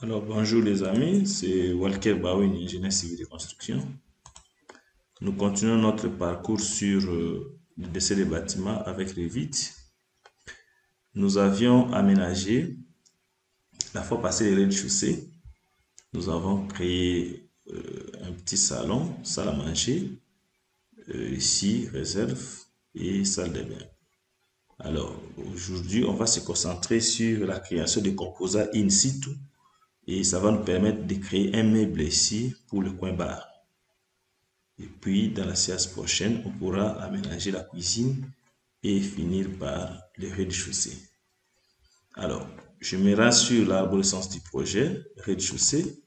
Alors, bonjour les amis, c'est Walker Bawin, ingénieur civil de construction. Nous continuons notre parcours sur le dessin des bâtiments avec Revit. Nous avions aménagé, la fois passée, les rez-de-chaussée. Nous avons créé un petit salon, salle à manger, ici, réserve et salle de bain. Alors, aujourd'hui, on va se concentrer sur la création de composants in situ. Et ça va nous permettre de créer un meuble ici pour le coin bar. Et puis, dans la séance prochaine, on pourra aménager la cuisine et finir par le rez-de-chaussée. Alors, je me rends sur l'arborescence du projet, rez-de-chaussée.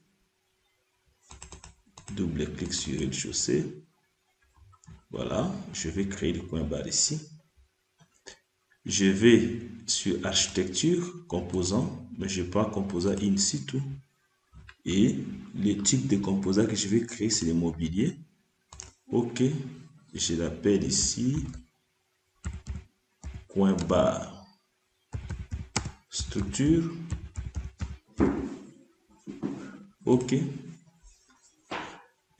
Double-clic sur rez-de-chaussée. Voilà, je vais créer le coin bar ici. Je vais sur architecture, composant, mais je prends composant in situ. Et le type de composant que je vais créer, c'est le mobilier. OK, je l'appelle ici coin bar. Structure. OK.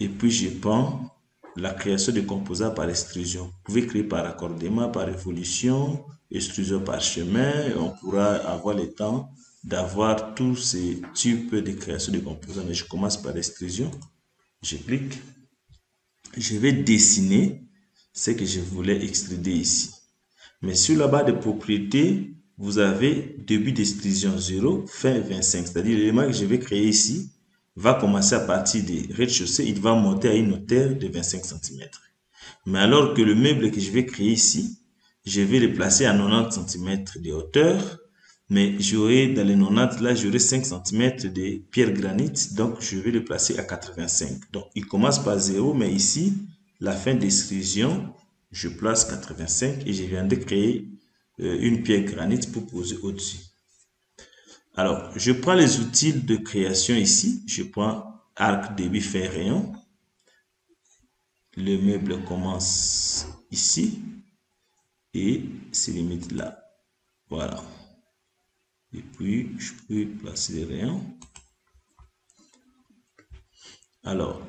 Et puis je prends la création de composants par extrusion. Vous pouvez créer par raccordement, par évolution, extrusion par chemin. On pourra avoir le temps d'avoir tous ces types de création de composants. Mais je commence par extrusion. Je clique. Je vais dessiner ce que je voulais extruder ici. Mais sur la barre de propriété, vous avez début d'extrusion 0, fin 25. C'est-à-dire l'élément que je vais créer ici va commencer à partir des rez-de-chaussée. Il va monter à une hauteur de 25 cm. Mais alors que le meuble que je vais créer ici, je vais le placer à 90 cm de hauteur. Mais j'aurai dans les 90, là, j'aurai 5 cm de pierre granite. Donc, je vais le placer à 85. Donc, il commence par 0, mais ici, la fin d'extrusion, je place 85 et je viens de créer une pierre granite pour poser au-dessus. Alors, je prends les outils de création ici. Je prends arc, débit, fin, rayon. Le meuble commence ici et se limite là. Voilà. Et puis, je peux placer les rayons. Alors,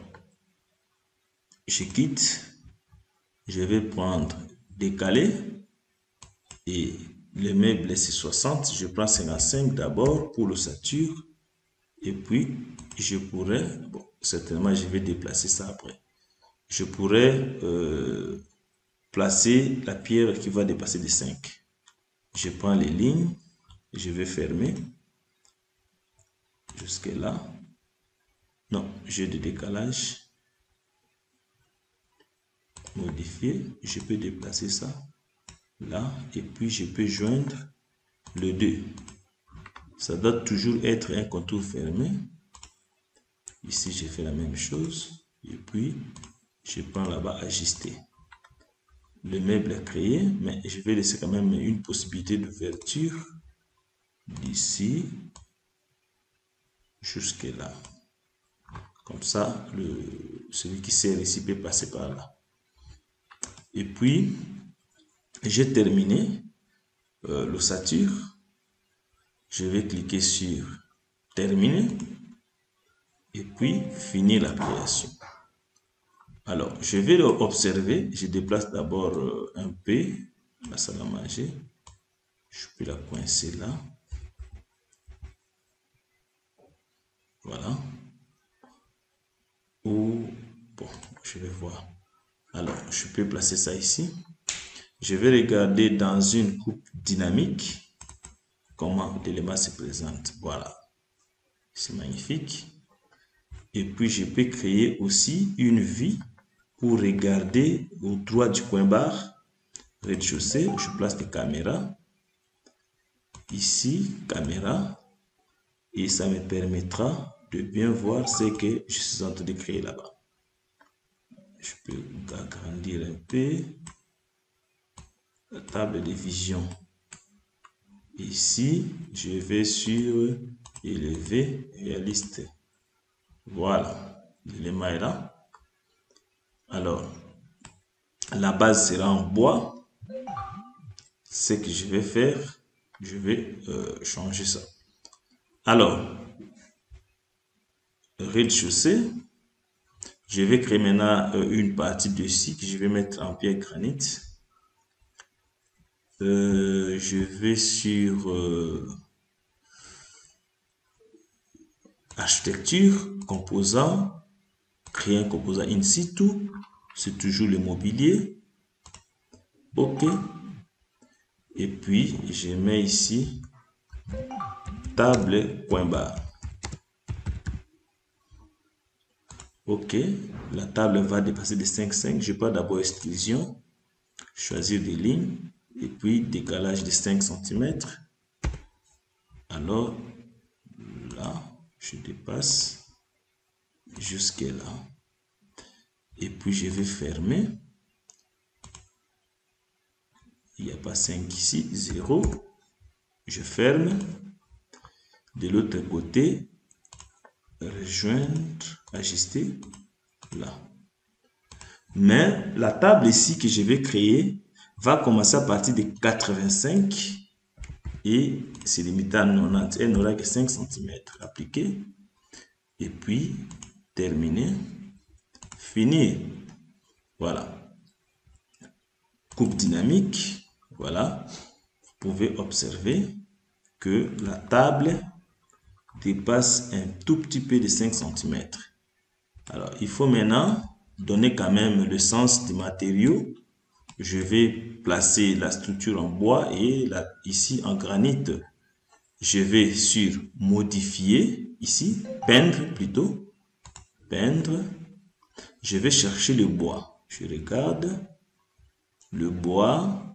je quitte. Je vais prendre décaler. Et le meuble c'est 60. Je prends 55 d'abord pour l'ossature. Et puis, je pourrais, bon, certainement, je vais déplacer ça après. Je pourrais placer la pierre qui va dépasser de 5. Je prends les lignes. Je vais fermer. Jusque là. Non, j'ai de décalage. Modifier. Je peux déplacer ça là. Et puis, je peux joindre le 2. Ça doit toujours être un contour fermé. Ici, j'ai fait la même chose. Et puis, je prends là-bas ajuster. Le meuble est créé, mais je vais laisser quand même une possibilité d'ouverture d'ici jusque là. Comme ça, celui qui sert ici peut passer par là. Et puis, j'ai terminé l'ossature. Je vais cliquer sur terminer et puis finir la création. Alors, je vais l'observer. Je déplace d'abord un peu la salle à manger. Je peux la coincer là. Voilà. Ou, bon, je vais voir. Alors, je peux placer ça ici. Je vais regarder dans une coupe dynamique comment l'élément se présente. Voilà. C'est magnifique. Et puis, je peux créer aussi une vue pour regarder au droit du coin bar, rez-de-chaussée. Je place des caméras. Ici, caméra. Et ça me permettra de bien voir ce que je suis en train de créer là-bas. Je peux agrandir un peu la table de vision. Ici, je vais sur élever réaliste. Voilà, l'élément est là. Alors, la base sera en bois. Ce que je vais faire, je vais changer ça. Alors, rez-de-chaussée. Je vais créer maintenant une partie dessus que je vais mettre en pierre granit. Je vais sur architecture, composant, créer un composant in situ, c'est toujours le mobilier. OK. Et puis, je mets ici table, point barre. OK. La table va dépasser de 5,5. Je peux d'abord extrusion, choisir des lignes, et puis décalage de 5 cm. Alors, là, je dépasse jusqu'à là. Et puis, je vais fermer. Il n'y a pas 5 ici, 0. Je ferme. De l'autre côté, rejoindre, ajuster, là. Mais la table ici que je vais créer va commencer à partir de 85 et c'est limité à 90. Elle n'aura que 5 cm. Appliquer. Et puis, terminer. Finir. Voilà. Coupe dynamique. Voilà. Vous pouvez observer que la table dépasse un tout petit peu de 5 cm. Alors, il faut maintenant donner quand même le sens des matériaux. Je vais placer la structure en bois et là, ici en granit. Je vais sur modifier, ici, peindre plutôt. Peindre. Je vais chercher le bois. Je regarde le bois.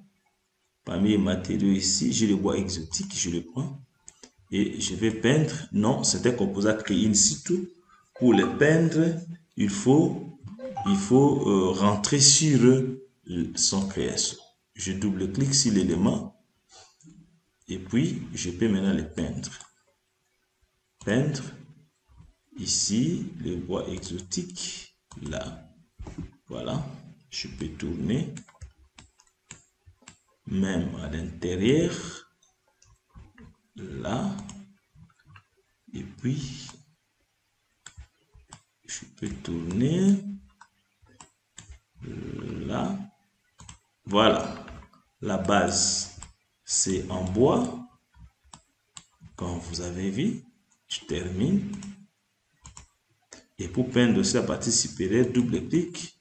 Parmi les matériaux ici, j'ai le bois exotique, je le prends. Et je vais peindre. Non, c'est un composant créé in situ. Pour le peindre, il faut rentrer sur son création. Je double-clique sur l'élément et puis je peux maintenant le peindre. Peindre. Ici, le bois exotique. Là. Voilà. Je peux tourner. Même à l'intérieur. Là. Et puis, je peux tourner. Là. Voilà. La base, c'est en bois. Comme vous avez vu, je termine. Et pour peindre aussi la partie supérieure, double-clic.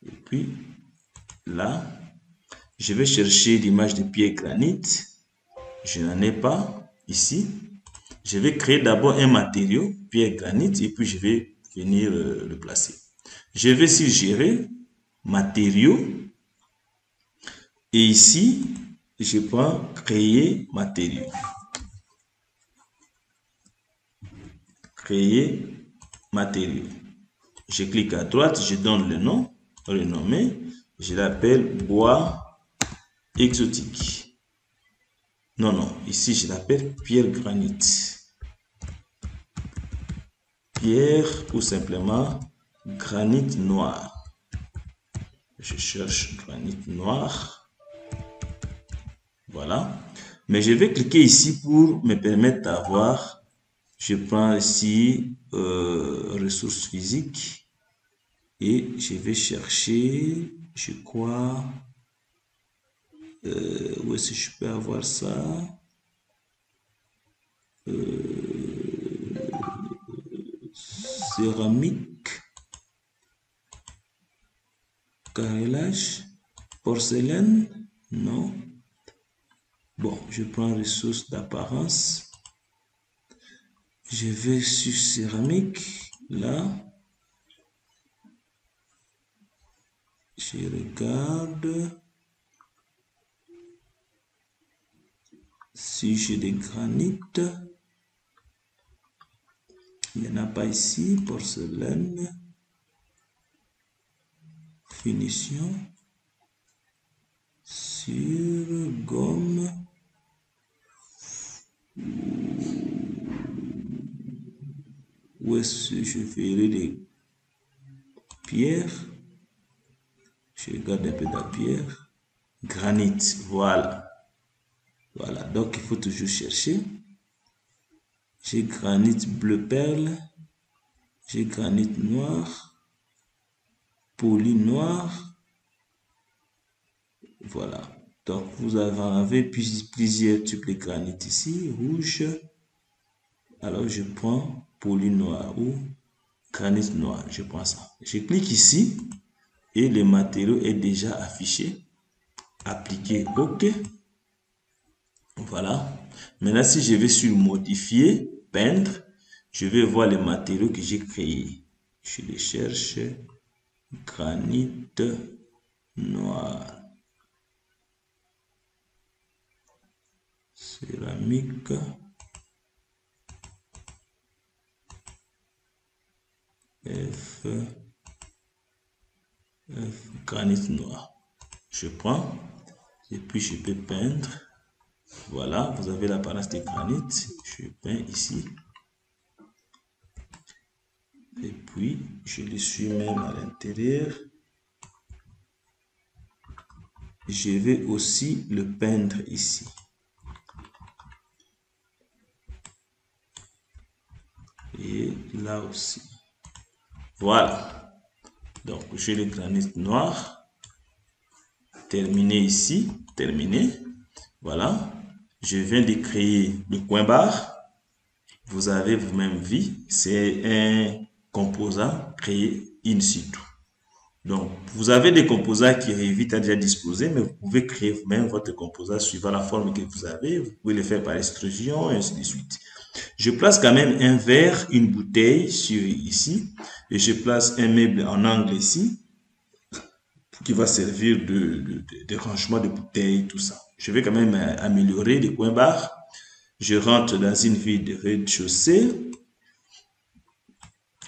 Et puis, là, je vais chercher l'image de pierre granit. Je n'en ai pas ici. Je vais créer d'abord un matériau, pierre granit, et puis je vais venir le placer. Je vais sur gérer, matériaux. Et ici, je prends créer matériau. Créer matériau. Je clique à droite, je donne le nom, renommé. Je l'appelle bois exotique. Non, non, ici je l'appelle pierre granit. Pierre ou simplement granit noir. Je cherche granit noir. Voilà. Mais je vais cliquer ici pour me permettre d'avoir, je prends ici ressources physiques et je vais chercher, je crois, où est-ce que je peux avoir ça? Céramique, carrelage, porcelaine, non. Bon, je prends ressources d'apparence. Je vais sur céramique, là. Je regarde. Si j'ai des granites, il n'y en a pas ici. Porcelaine, finition, sur gomme. Où est-ce que je verrai des pierres? Je regarde un peu de la pierre. Granit, voilà. Voilà, donc il faut toujours chercher. J'ai granit bleu perle. J'ai granit noir, poli noir. Voilà. Donc, vous avez plusieurs types de granit ici, rouge. Alors, je prends poli noir ou granit noir. Je prends ça. Je clique ici et le matériau est déjà affiché. Appliquer OK. Voilà. Maintenant, si je vais sur modifier, peindre, je vais voir les matériaux que j'ai créés. Je les cherche. Granit noir. Céramique. F, granit noir. Je prends et puis je peux peindre. Voilà, vous avez l'apparence de granit. Je peins ici. Et puis, je le suis même à l'intérieur. Je vais aussi le peindre ici. Et là aussi. Voilà. Donc, j'ai le granit noir. Terminé ici. Terminé. Voilà. Je viens de créer le coin barre. Vous avez vous-même vu. C'est un composant créé in situ. Donc, vous avez des composants qui Revit a déjà disposé, mais vous pouvez créer vous-même votre composant suivant la forme que vous avez. Vous pouvez le faire par extrusion et ainsi de suite. Je place quand même un verre, une bouteille sur ici, et je place un meuble en angle ici, qui va servir de rangement de bouteilles, tout ça. Je vais quand même améliorer les coins barres. Je rentre dans une ville de rez-de-chaussée.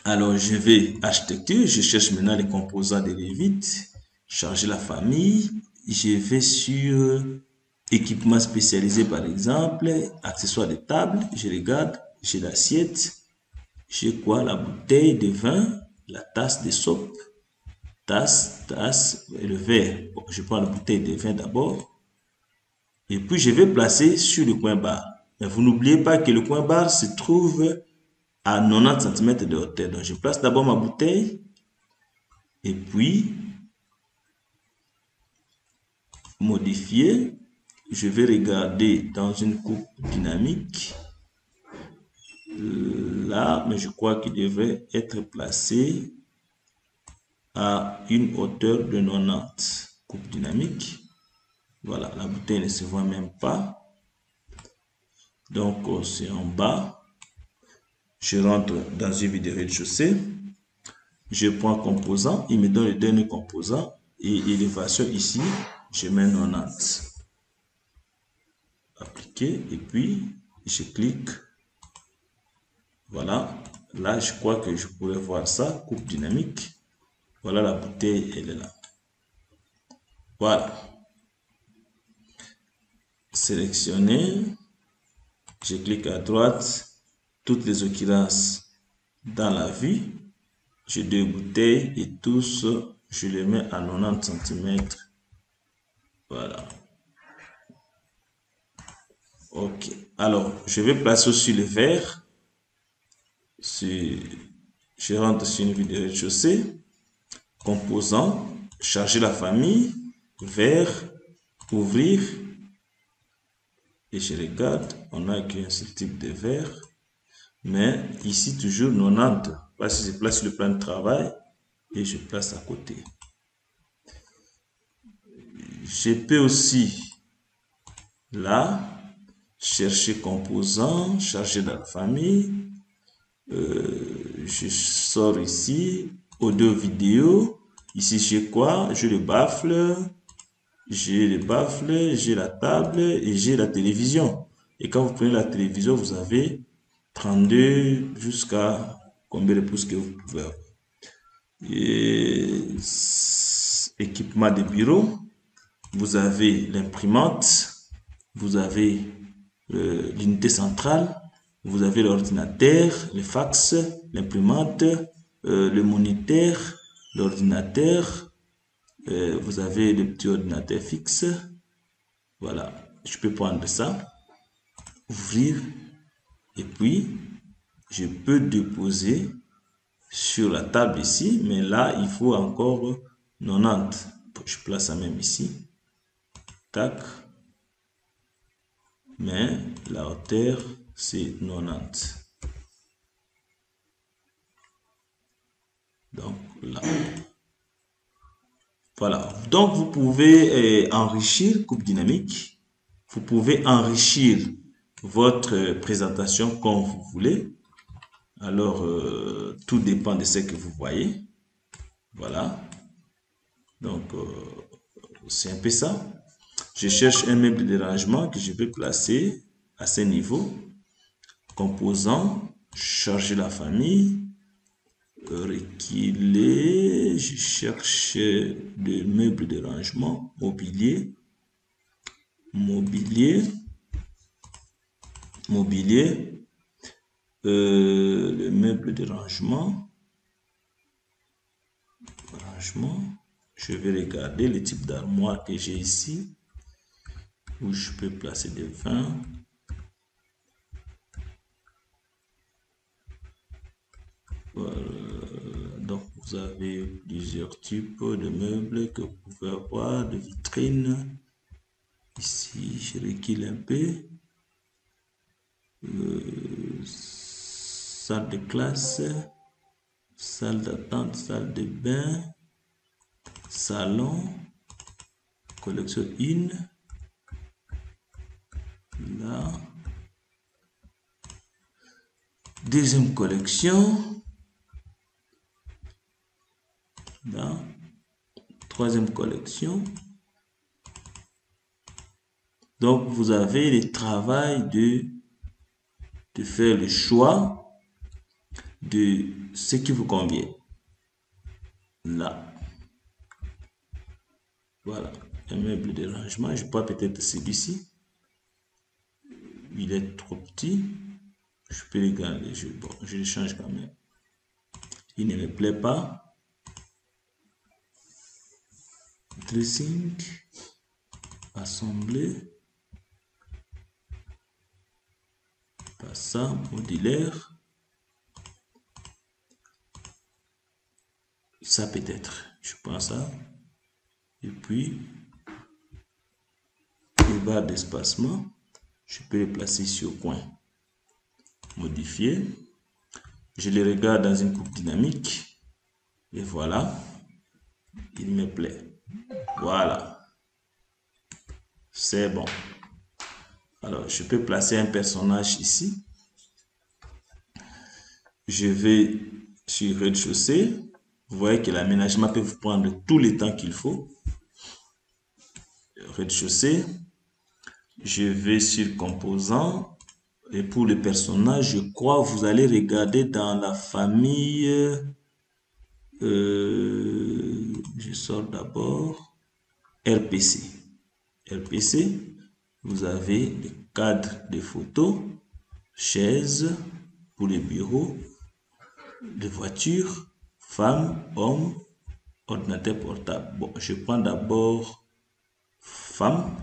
Alors, je vais architecture, je cherche maintenant les composants de Revit, charger la famille, je vais sur équipement spécialisé par exemple, accessoires de table, je regarde, j'ai l'assiette, j'ai quoi? La bouteille de vin, la tasse de soupe, tasse et le verre. Bon, je prends la bouteille de vin d'abord, et puis je vais placer sur le coin barre. Mais vous n'oubliez pas que le coin barre se trouve à 90 cm de hauteur. Donc, je place d'abord ma bouteille et puis modifier. Je vais regarder dans une coupe dynamique. Là, mais je crois qu'il devrait être placé à une hauteur de 90. Coupe dynamique. Voilà, la bouteille ne se voit même pas. Donc, c'est en bas. Je rentre dans une vidéo de rez-de-chaussée. Je prends composant, il me donne le dernier composant et élévation ici, je mets 90. Appliquer et puis je clique. Voilà, là je crois que je pourrais voir ça, coupe dynamique. Voilà la bouteille, elle est là. Voilà. Sélectionner, je clique à droite, toutes les occurrences dans la vue. J'ai deux bouteilles et tous, je les mets à 90 cm. Voilà. Ok. Alors, je vais placer aussi le verre. Je rentre sur une vidéo de chaussée. Composant. Charger la famille. Verre. Ouvrir. Et je regarde. On a qu'un seul type de verre. Mais ici, toujours 90. Là, si je place le plan de travail. Et je place à côté. Je peux aussi, là, chercher composant, charger dans la famille. Je sors ici, audio vidéo. Ici, j'ai quoi? J'ai le baffle, j'ai la table et j'ai la télévision. Et quand vous prenez la télévision, vous avez 32 jusqu'à combien de pouces que vous pouvez avoir. Et équipement de bureau. Vous avez l'imprimante, vous avez l'unité centrale, vous avez l'ordinateur, le fax, l'imprimante, le moniteur, l'ordinateur, vous avez le petit ordinateur fixe. Voilà, je peux prendre ça, ouvrir, et puis je peux déposer sur la table ici, mais là, il faut encore 90. Je place ça même ici. Tac. Mais la hauteur, c'est 90. Donc, là. Voilà. Donc, vous pouvez enrichir Coupe Dynamique. Vous pouvez enrichir votre présentation comme vous voulez. Alors, tout dépend de ce que vous voyez. Voilà. Donc, c'est un peu ça. Je cherche un meuble de rangement que je vais placer à ce niveau. Composant, charger la famille, reculer, je cherche des meubles de rangement, mobilier, le meuble de rangement, je vais regarder le type d'armoire que j'ai ici, où je peux placer des vins. Voilà. Donc, vous avez plusieurs types de meubles que vous pouvez avoir, de vitrines. Ici, je recule un peu. Salle de classe, salle d'attente, salle de bain, salon, collection 1. Là. Deuxième collection. Là. Troisième collection. Donc, vous avez le travail de faire le choix de ce qui vous convient. Là. Voilà. Un meuble de rangement. Je peux peut-être celui-ci. Il est trop petit. Je peux le garder. Bon, je le change quand même. Il ne me plaît pas. Dressing. Assembler. Pas ça. Modulaire. Ça peut-être. Je prends ça. Et puis, les barres d'espacement. Je peux les placer ici au coin. Modifier. Je les regarde dans une coupe dynamique. Et voilà. Il me plaît. Voilà. C'est bon. Alors, je peux placer un personnage ici. Je vais sur rez-de-chaussée. Vous voyez que l'aménagement peut vous prendre tout le temps qu'il faut. Rez-de-chaussée. Je vais sur composants. Et pour le personnage, je crois que vous allez regarder dans la famille. Je sors d'abord. RPC. RPC. Vous avez des cadres de photos, chaises pour les bureaux, des voitures, femmes, hommes, ordinateur portable. Bon, je prends d'abord femme.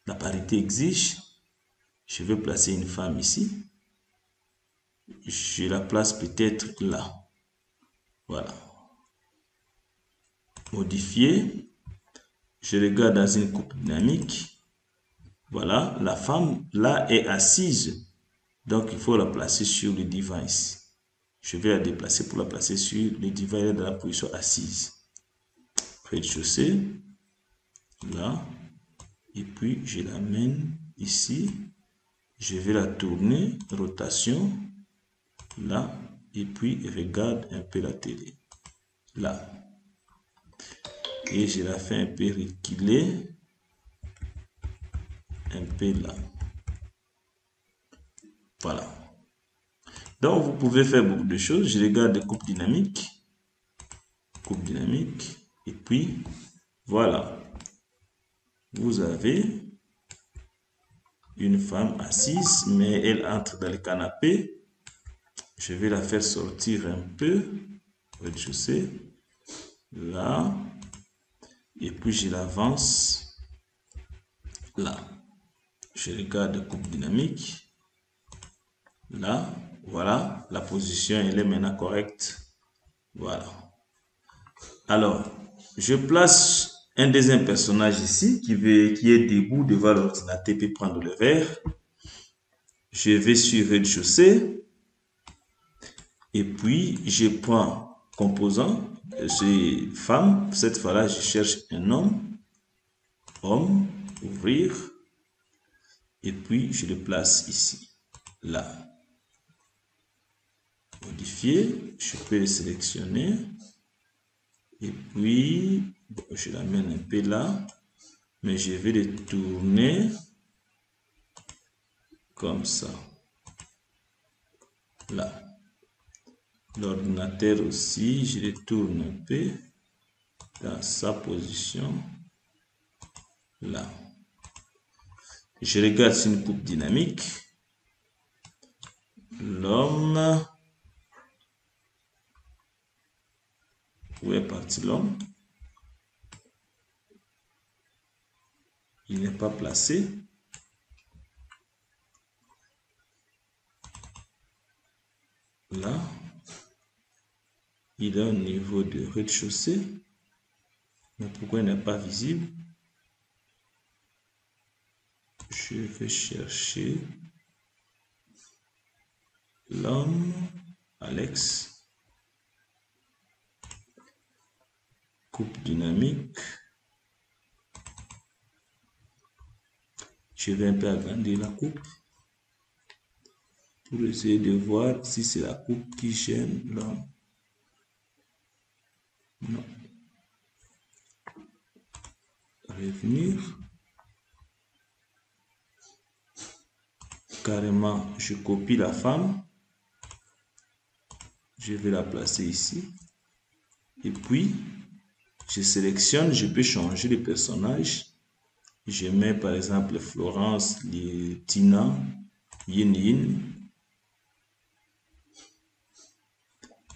La parité exige. Je vais placer une femme ici. Je la place peut-être là. Voilà. Modifier. Je regarde dans une coupe dynamique. Voilà, la femme là est assise. Donc, il faut la placer sur le divan ici. Je vais la déplacer pour la placer sur le divan dans la position assise. Rez-de-chaussée. Là. Et puis, je l'amène ici. Je vais la tourner. Rotation. Là. Et puis, regarde un peu la télé. Là. Et je la fais un peu reculer. Un peu là. Voilà. Donc, vous pouvez faire beaucoup de choses. Je regarde des coupes dynamiques. Coupe dynamique. Et puis, voilà. Vous avez une femme assise, mais elle entre dans le canapé. Je vais la faire sortir un peu. Rez-de-chaussée. Là. Et puis, je l'avance. Là. Je regarde coupe dynamique. Là. Voilà, la position, elle est maintenant correcte. Voilà. Alors, je place un deuxième personnage ici qui est debout devant l'ordinateur puis prendre le verre. Je vais sur rez-de-chaussée. Et puis, je prends composant. C'est femme. Cette fois-là, je cherche un homme. Homme, ouvrir. Et puis, je le place ici. Là. Modifier. Je peux le sélectionner. Et puis, bon, je l'amène un peu là. Mais je vais le tourner comme ça. Là. L'ordinateur aussi, je le tourne un peu dans sa position. Là. Je regarde si une coupe dynamique. L'homme. Où est parti l'homme? Il n'est pas placé. Là. Il est au niveau de rez-de-chaussée. Mais pourquoi il n'est pas visible? Je vais chercher l'homme, Alex. Coupe dynamique. Je vais un peu agrandir la coupe pour essayer de voir si c'est la coupe qui gêne l'homme. Non. Revenir. Carrément, je copie la femme. Je vais la placer ici. Et puis, je sélectionne, je peux changer les personnages. Je mets par exemple Florence, Tina, Yin Yin.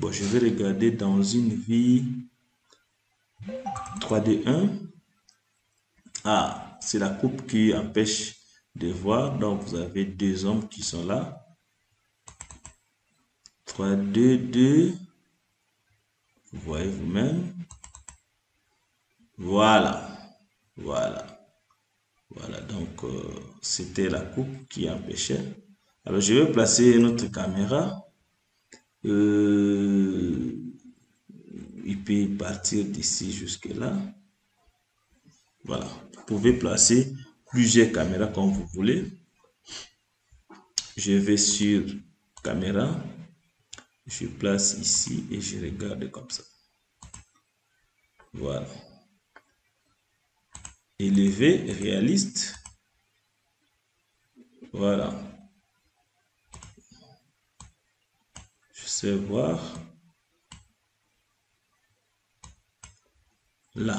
Bon, je vais regarder dans une vie 3D1. Ah, c'est la coupe qui empêche de voir. Donc, vous avez deux hommes qui sont là. 3D2. Vous voyez vous-même. Voilà. Voilà. Voilà. Donc, c'était la coupe qui empêchait. Alors, je vais placer notre caméra. Il peut partir d'ici jusque là. Voilà. Vous pouvez placer plusieurs caméras comme vous voulez. Je vais sur caméra. Je place ici et je regarde comme ça. Voilà. Élevé, réaliste. Voilà. Je sais voir. Là.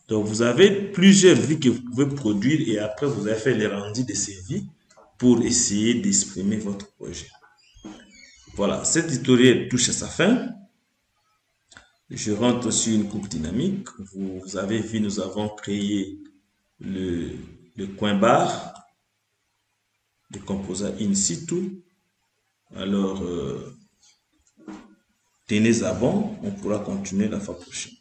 Donc, vous avez plusieurs vies que vous pouvez produire et après, vous allez faire les rendus de ces vies pour essayer d'exprimer votre projet. Voilà, cet tutoriel touche à sa fin. Je rentre sur une coupe dynamique. Vous avez vu, nous avons créé le coin barre, le composant in situ. Alors, tenez à bon, on pourra continuer la fois prochaine.